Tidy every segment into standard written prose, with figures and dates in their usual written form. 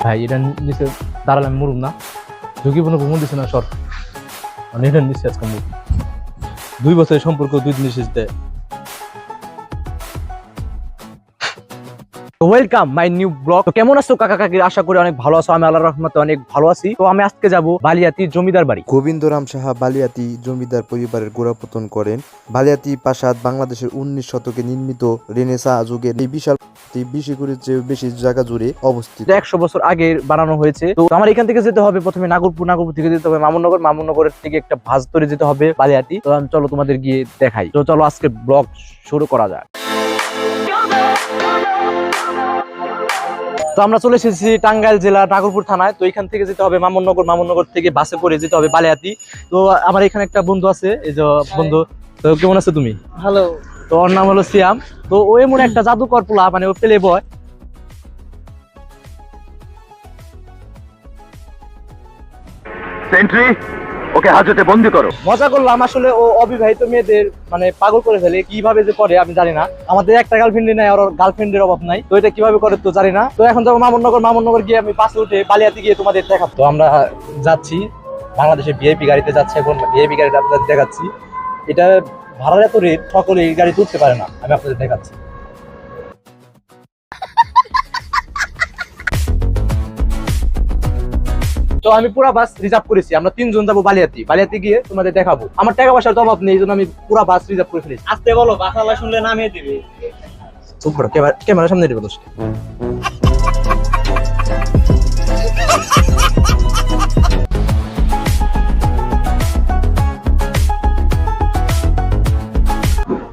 ভাই এটা নিচে দাঁড়ালে আমি মরুম না, ঝুঁকিপূর্ণ ভ্রমণ দিচ্ছে না সর, মানে এটা নিচে আজকে মরুম। 2 বছরের সম্পর্ক 2 দিন শেষ দেয়। Welcome my new blog. তো কেমন আছো কাকা কাকির? আশা করি অনেক ভালো আছো। আমি আল্লাহর রহমতে অনেক ভালো আছি। তো আমি আজকে যাব বালিয়াতি জমিদার বাড়ি। গোবিন্দরাম সাহা বালিয়াতি জমিদার পরিবারের গোড়াপতন করেন। বালিয়াতি প্রাসাদ বাংলাদেশের 19 শতকে নির্মিত রেনেসাঁ যুগের এই বিশাল 20 একরের চেয়ে বেশি জায়গা জুড়ে অবস্থিত। 100 বছর আগে বানানো হয়েছে। তো আমার এখান থেকে যেতে হবে প্রথমে নাগরপুর, নাগরপুর থেকে যেতে হবে মামুননগর, মামুননগরের থেকে একটা বাস ধরে যেতে হবে বালিয়াতি। তো আমি চলো তোমাদের গিয়ে দেখাই। তো চলো আজকে ব্লগ শুরু করা যাক। তো আমরা চলে এসেছি টাঙ্গাইল জেলা নাগরপুর থানায়। তো এখান থেকে যেতে হবে মামুননগর, মামুননগর থেকে বাসে করে যেতে হবে বালিয়াতি। তো আমার এখানে একটা বন্ধু আছে, এই যে বন্ধু। তো কেমন আছো তুমি? হ্যালো। তো ওর নাম হলো সিয়াম। তো ও এমন একটা জাদুকর পোলা, মানে ও প্লে বয়। সেন্ট্রি, ওকে হাজতে বন্দি করো। মজা করলাম, আসলে ও অবিবাহিত মেয়েদের মানে পাগল করে ফেলে। কিভাবে যে করে আমি জানি না। আমাদের একটা গার্লফ্রেন্ড নাই, আর গার্লফ্রেন্ডের অভাব নাই। তো এটা কিভাবে করে তো জানি না। তো এখন যাবো মামুননগর, মামুননগর গিয়ে আমি বাসে উঠে বালিয়াতি গিয়ে তোমাদের দেখাবো। তো আমরা যাচ্ছি বাংলাদেশের ভিআইপি গাড়িতে যাচ্ছি। এখন ভিআইপি গাড়িটা আপনাদের দেখাচ্ছি। এটা ভাড়ার এত রেট, সকলে এই গাড়ি তুলতে পারে না। আমি আপনাদের দেখাচ্ছি। তো আমি পুরা বাস রিজার্ভ করেছি। আমরা 3 জন যাবো বালিয়াতি। বালিয়াতি গিয়ে তোমাদের দেখাবো। আমার টাকা পয়সার তো অভাব নেই, এই জন্য আমি পুরা বাস রিজার্ভ করে ফেলেছি। আস্তে বলো, বাসালা শুনলে নামিয়ে দিবে। চুপ করো, ক্যামেরার সামনে দিবে দোষ।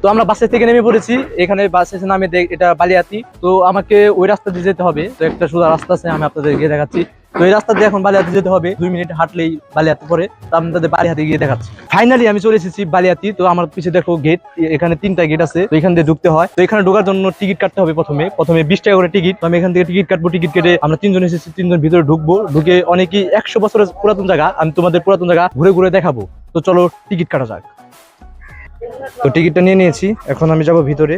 তো আমরা বাসের থেকে নেমে পড়েছি। এখানে বাস এসে নামে এটা বালিয়াতি। তো আমাকে ওই রাস্তা দিয়ে যেতে হবে। তো একটা সোজা রাস্তা আছে, আমি আপনাদের গিয়ে দেখাচ্ছি। তো এই রাস্তা দিয়ে এখন বালিয়াতি যেতে হবে। 2 মিনিট হাঁটলেই বালিয়াতি পরে। তো আমি তাদের বালিয়াতি গিয়ে দেখাচ্ছি। ফাইনালি আমি চলে এসেছি বালিয়াতি। তো আমার পিছিয়ে দেখো গেট, এখানে 3টা গেট আছে। তো এখান দিয়ে ঢুকতে হয়। তো এখানে ঢোকার জন্য টিকিট কাটতে হবে। প্রথমে 20 টাকা করে টিকিট। তো আমি এখান থেকে টিকিট কাটবো। টিকিট কেটে আমরা 3 জন এসেছি, 3 জন ভিতরে ঢুকবো। ঢুকে অনেকই 100 বছরের পুরাতন জায়গা, আমি তোমাদের পুরাতন জায়গা ঘুরে ঘুরে দেখাবো। তো চলো টিকিট কাটা যাক। তো টিকিটটা নিয়ে নিয়েছি, এখন আমি যাবো ভিতরে।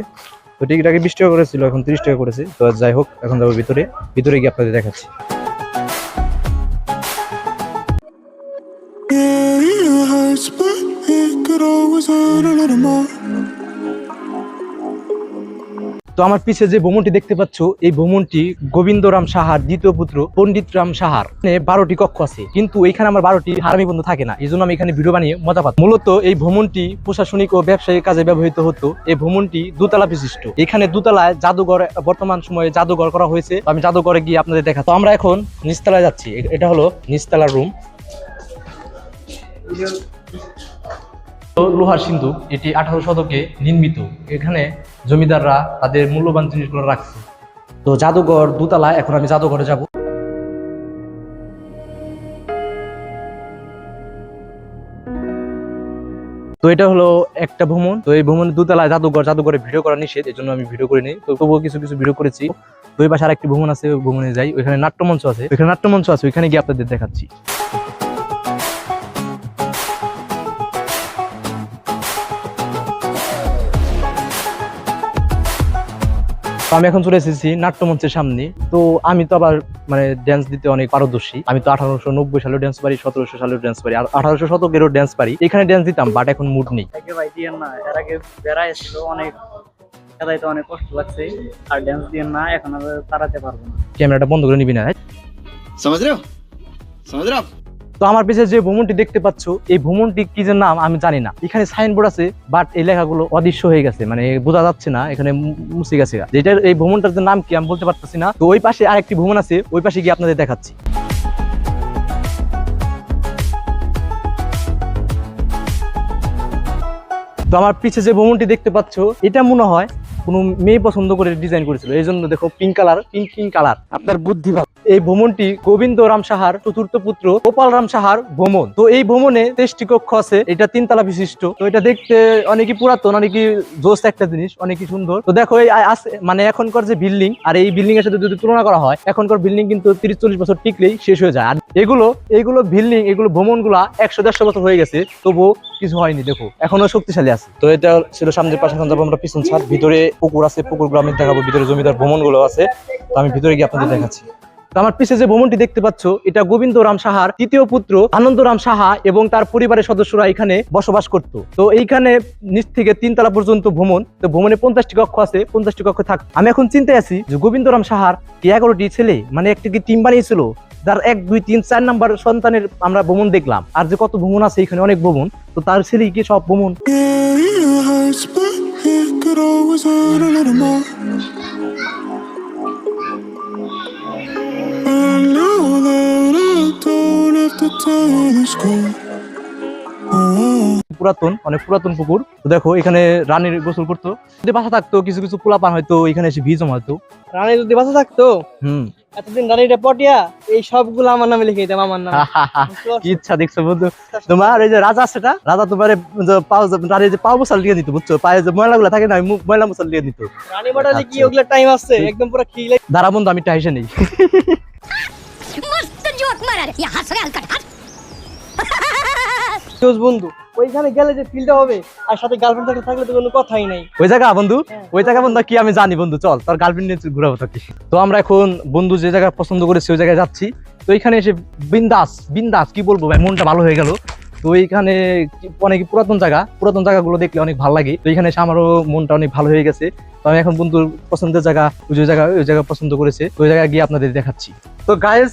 তো টিকিট আগে 20 টাকা করেছিল, এখন 30 টাকা করেছে। তো যাই হোক, এখন যাবো ভিতরে। ভিতরে গিয়ে আপনাদের দেখাচ্ছি। তো আমার পিছে যে ভবনটি দেখতে পাচ্ছ, এই ভবনটি গোবিন্দরাম সাহার দ্বিতীয় পুত্র পণ্ডিত রাম সাহার। 12টি কক্ষ আছে, কিন্তু এখানে আমার 12টি হারামি বন্ধু থাকে না। এই জন্য আমি এখানে ভিডিও বানিয়ে মজা পাচ্ছি। মূলত এই ভবনটি প্রশাসনিক ও ব্যবসায়িক কাজে ব্যবহৃত হতো। এই ভবনটি দোতলা বিশিষ্ট। এখানে দোতলায় জাদুঘর, বর্তমান সময়ে জাদুঘর করা হয়েছে। আমি জাদুঘরে গিয়ে আপনাদের দেখা। তো আমরা এখন নিচতলায় যাচ্ছি। এটা হলো নিচতলার রুম। লোহার সিন্ধুক, এটি 18 শতকে নির্মিত। এখানে জমিদাররা তাদের মূল্যবান জিনিসগুলো রাখছে। তো জাদুঘর দোতলা, এখন আমি জাদুঘরে যাব। তো এটা হলো একটা ভ্রমণ। তো এই ভ্রমণের দোতলায় জাদুঘর, জাদুঘরে ভিডিও করা নিষেধ, এই জন্য আমি ভিডিও করিনি। তো তবুও কিছু কিছু ভিডিও করেছি। তো এই পাশে আরেকটি ভ্রমণ আছে, ওই ভ্রমণে যাই। ওইখানে নাট্যমঞ্চ আছে, ওইখানে গিয়ে আপনাদের দেখাচ্ছি। আমি এখন চলে এসেছি নাট্যমঞ্চের সামনে। তো আমি তো আবার মানে ড্যান্স দিতে অনেক পারদর্শী। আমি তো 1890 সালেও ড্যান্স পারি, 1700 সালেও ড্যান্স পারি, আর 1800 শতকেরও ড্যান্স পারি। এখানে ড্যান্স দিতাম, বাট এখন মুড নেই। ভাই দিয়েন না, এর আগে বেড়া এসেছিল, অনেক খেলাইতে অনেক কষ্ট লাগছে। আর ড্যান্স দিয়েন না, এখন আর তাড়াতে পারবো না। ক্যামেরাটা বন্ধ করে নিবি না। समझ रहे हो? समझ रहे हो? তো আমার পিছে যে ভ্রমণটি দেখতে পাচ্ছ, এই ভ্রমণটি কি যে নাম আমি জানি না। এখানে সাইনবোর্ড আছে, বাট এই লেখাগুলো অদৃশ্য হয়ে গেছে, মানে বোঝা যাচ্ছে না। এখানে মুছে গেছে। যেটার এই ভ্রমণটার নাম কি আমি বলতে পারতেছি না। তো ওই পাশে আরেকটি ভ্রমণ আছে, ওই পাশে গিয়ে আপনাদের দেখাচ্ছি। তো আমার পিছে যে ভ্রমণটি দেখতে পাচ্ছ, এটা মনে হয় কোনো মেয়ে পছন্দ করে ডিজাইন করেছিল, এই জন্য দেখো পিঙ্ক কালার। আপনার বুদ্ধি ভালো। এই ভ্রমণটি গোবিন্দরাম সাহার 4র্থ পুত্র গোপাল রাম সাহার ভ্রমণ। তো এই ভ্রমণে 23টি কক্ষ আছে। এটা 3 তলা বিশিষ্ট। তো এটা দেখতে অনেকই পুরাতন, অনেকই জোস একটা জিনিস, অনেকই সুন্দর। তো দেখো এই মানে এখনকার যে বিল্ডিং আর এই বিল্ডিং এর সাথে যদি তুলনা করা হয়, এখনকার বিল্ডিং কিন্তু 30-40 বছর টিকলেই শেষ হয়ে যায়। আর এগুলো বিল্ডিং, এগুলো ভ্রমণগুলা 100-150 বছর হয়ে গেছে, তবুও কিছু হয়নি। দেখো এখনো শক্তিশালী আছে। তো এটা ছিল সামনের পাশে। এখন যাবো আমরা পিছন ছাদ। ভিতরে পুকুর আছে, পুকুরগুলো আমি দেখাবো। ভিতরে জমিদার ভ্রমণগুলো আছে। তো আমি ভিতরে গিয়ে আপনাদের দেখাচ্ছি। তো আমার পিছে যে ভবনটি দেখতে পাচ্ছ, এটা গোবিন্দরাম সাহার তৃতীয় পুত্র আনন্দরাম সাহা এবং তার পরিবারের সদস্যরা এখানে বসবাস করত। তো এইখানে নিচ থেকে 3 তলা পর্যন্ত ভ্রমণ, তো ভ্রমণে 50টি কক্ষ আছে, 50টি কক্ষ থাক। আমি এখন চিন্তায় আছি যে গোবিন্দরাম সাহার কি 11টি ছেলে, মানে একটা কি টিম বানিয়েছিল, যার 1, 2, 3, 4 নাম্বার সন্তানের আমরা ভ্রমণ দেখলাম। আর যে কত ভ্রমণ আছে এখানে, অনেক ভ্রমণ, তো তার ছেলে কি সব ভ্রমণ। পুরাতন, অনেক পুরাতন পুকুর। তো দেখো এখানে রানীর গোসল করতো। যদি বাসা থাকতো কিছু কিছু পোলাপান হয়তো এখানে এসে ভিজ জমাতো। রানী যদি বাসা থাকতো এতদিন রানীটা পটিয়া এই সবগুলো আমার নামে লিখে দিতাম, আমার নামে। কি ইচ্ছা দেখছো বন্ধু তোমার। এই যে রাজা সেটা রাজা তোমার রানীর যে পাও মশাল দিয়ে দিত, বুঝছো, পায়ে যে ময়লা গুলা থাকে না, ময়লা মশাল দিয়ে দিত। রানী মডেলে কি ওগুলা টাইম আছে একদম পুরো খিলে। দাঁড়া বন্ধু, আমি টাইসে নেই। मस्त जोक मारा रे ये हंस रहे हल्का हंस বন্ধু ওইখানে গেলে যে ফিলটা হবে, আর সাথে গার্লফ্রেন্ড থাকলে তো কোনো কথাই নাই। ওই জায়গা বন্ধু, ওই জায়গা বন্ধু কি আমি জানি বন্ধু, চল তোর গার্লফ্রেন্ড নিয়ে ঘুরাবো তোকে। তো আমরা এখন বন্ধু যে জায়গা পছন্দ করেছি ওই জায়গায় যাচ্ছি। তো এখানে এসে বিন্দাস বিন্দাস কি বলবো ভাই, মনটা ভালো হয়ে গেল। তো এইখানে অনেক পুরাতন জায়গাগুলো দেখলে অনেক ভালো লাগে। তো এখানে এসে আমারও মনটা অনেক ভালো হয়ে গেছে। তো আমি এখন বন্ধুর পছন্দের জায়গা ওই জায়গা পছন্দ করেছে, ওই জায়গায় গিয়ে আপনাদের দেখাচ্ছি। তো গায়েস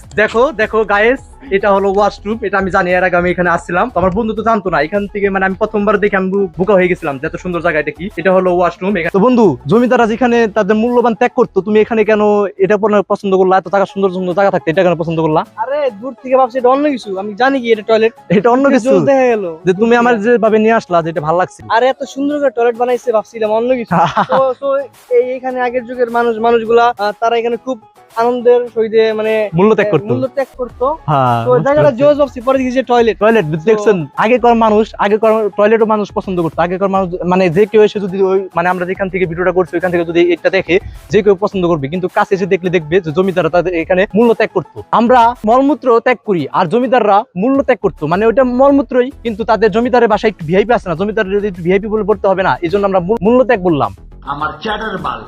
দেখো গায়েস, এটা হলো ওয়াশরুম। এটা আমি জানি, এর আগে আমি এখানে আসছিলাম। তো আমার বন্ধু তো জানতো না, এখান থেকে মানে আমি প্রথমবার দেখে আমি বোকা হয়ে গেছিলাম যে এত সুন্দর জায়গা, এটা কি, এটা হলো ওয়াশরুম। তো বন্ধু জমিদাররা যেখানে তাদের মূল্যবান ত্যাগ করতো, তুমি এখানে কেন এটা পছন্দ করলা? এত জায়গা সুন্দর সুন্দর জায়গা থাকতে এটা কেন পছন্দ করলা? আরে দূর থেকে ভাবছি এটা অন্য কিছু, আমি জানি কি এটা টয়লেট, এটা অন্য কিছু দেখা গেল যে তুমি আমার যেভাবে নিয়ে আসলা, যেটা ভালো লাগছে। আরে এত সুন্দর করে টয়লেট বানাইছে ভাবছিলাম অন্য কিছু। তো এইখানে আগের যুগের মানুষগুলা তারা এখানে খুব আনন্দের সহিত মানে মূল্য ত্যাগ করতো। হ্যাঁ, তো জায়গাটা জোস ভাবছি, পরে দেখি যে টয়লেট দেখছেন। আগেকার টয়লেটও মানুষ পছন্দ করতো। আগেকার মানুষ মানে যে কেউ এসে যদি ওই মানে আমরা যেখান থেকে ভিডিওটা করছি ওইখান থেকে যদি এটা দেখে যে কেউ পছন্দ করবে, কিন্তু কাছে এসে দেখলে দেখবে যে জমিদাররা তাদের এখানে মূল্য ত্যাগ করতো। আমরা মলমূত্র ত্যাগ করি আর জমিদাররা মূল্য ত্যাগ করতো, মানে ওইটা মলমূত্রই, কিন্তু তাদের জমিদারের বাসায় একটু ভিআইপি আছে না, জমিদার যদি একটু ভিআইপি বলে পড়তে হবে না, এই জন্য আমরা মূল্য ত্যাগ বললাম। আমার চ্যাটার বাল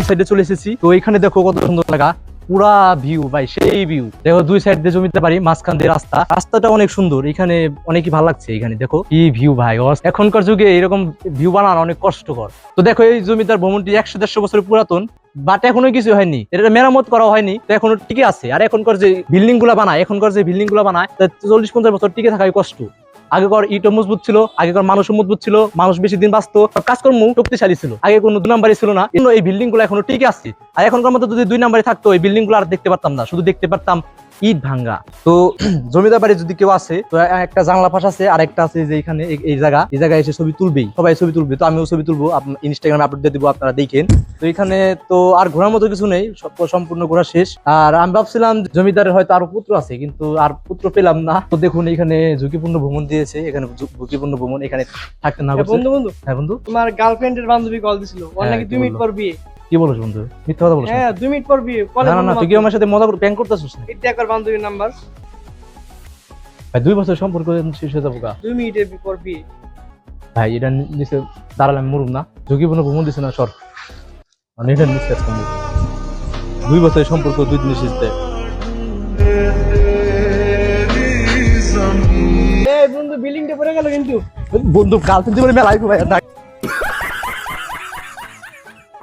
সাইডে চলে এসেছি। তো এখানে দেখো কত সুন্দর জায়গা, পুরা ভিউ ভাই, সেই ভিউ দেখো। 2 সাইড দিয়ে জমিতে পারি, মাঝখান দিয়ে রাস্তাটা অনেক সুন্দর। এখানে অনেকই ভালো লাগছে। এখানে দেখো কি ভিউ ভাই, এখনকার যুগে এরকম ভিউ বানানো অনেক কষ্টকর। তো দেখো এই জমিদার ভবনটি 100-150 বছরের পুরাতন, বাট এখনো কিছু হয়নি, এটা মেরামত করা হয়নি, তো এখনো টিকে আছে। আর এখনকার যে বিল্ডিং গুলা বানায় 40-50 বছর টিকে থাকাই কষ্ট। আগেকার ইটও মজবুত ছিল, আগেকার মানুষও মজবুত ছিল, মানুষ বেশি দিন বাঁচতো, কাজকর্ম শক্তিশালী ছিল। আগে কোনো 2 নাম্বারই ছিল না, কিন্তু এই বিল্ডিং গুলো এখনো টিকে আছে। আর এখনকার মতো যদি 2 নাম্বারে থাকতো এই বিল্ডিং গুলো আর দেখতে পারতাম না, শুধু দেখতে পারতাম ইট ভাঙ্গা। তো জমিদার বাড়ি যদি কেউ আসে, তো একটা জানলা পাশ আছে, আর একটা আছে যে এখানে এই জায়গায় এসে ছবি তুলবেই, সবাই ছবি তুলবে। তো আমিও ছবি তুলবো, ইনস্টাগ্রামে আপলোড দিয়ে দিব, আপনারা দেখেন। তো এখানে তো আর ঘোরার মতো কিছু নেই, সম্পূর্ণ ঘোরা শেষ। আর আমি ভাবছিলাম জমিদারের হয়তো আরো পুত্র আছে, কিন্তু আর পুত্র পেলাম না। তো দেখুন এখানে ঝুঁকিপূর্ণ ভ্রমণ দিয়েছে, এখানে ঝুঁকিপূর্ণ ভ্রমণ, এখানে থাকতে না। বন্ধু হ্যাঁ বন্ধু, তোমার গার্লফ্রেন্ডের বান্ধবী কল দিছিল, ওর নাকি 2 মিনিট পর বিয়ে। কি বলছ বন্ধু? মিথ্যা কথা বলছ? হ্যাঁ 2 মিনিট পর বিয়ে। না তুই কি আমার সাথে মজা করে প্র্যাঙ্ক করতেছিস? এটা একবার বান্ধবীর নাম্বার ভাই, 2 বছর সম্পর্ক শেষ হয়ে যাবো। 2 মিনিটের পর বিয়ে ভাই, এটা নিচে দাঁড়ালে আমি মরুম না? ঝুঁকিপূর্ণ ভ্রমণ দিছে না সর, মানে এটা নিচে 2 বছরের সম্পর্ক 2 দিন শেষ দেয়। বন্ধু বিল্ডিংটা পড়ে গেল কিন্তু। বন্ধু গার্লফ্রেন্ড জীবনে মেলা আইবো ভাই।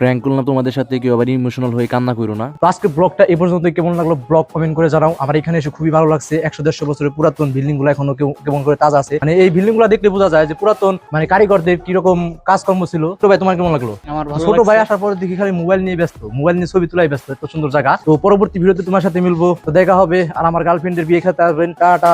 প্র্যাঙ্ক করলাম তোমাদের সাথে, কেউ আবার ইমোশনাল হয়ে কান্না করো না। তো আজকে ব্লগটা এই পর্যন্ত। কেমন লাগলো ব্লগ কমেন্ট করে জানাও। আমার এখানে এসে খুবই ভালো লাগছে। 100-150 বছরের পুরাতন বিল্ডিং গুলো এখনো কেমন করে তাজা আছে, মানে এই বিল্ডিং গুলো দেখলে বোঝা যায় যে পুরাতন মানে কারিগরদের কিরকম কাজকর্ম ছিল। তো ভাই তোমার কেমন লাগলো? আমার ছোট ভাই আসার পরে দেখি খালি মোবাইল নিয়ে ব্যস্ত, মোবাইল নিয়ে ছবি তোলাই ব্যস্ত। এত সুন্দর জায়গা। তো পরবর্তী ভিডিওতে তোমার সাথে মিলবো, তো দেখা হবে। আর আমার গার্লফ্রেন্ডের বিয়ে খেতে আসবেন। টাটা।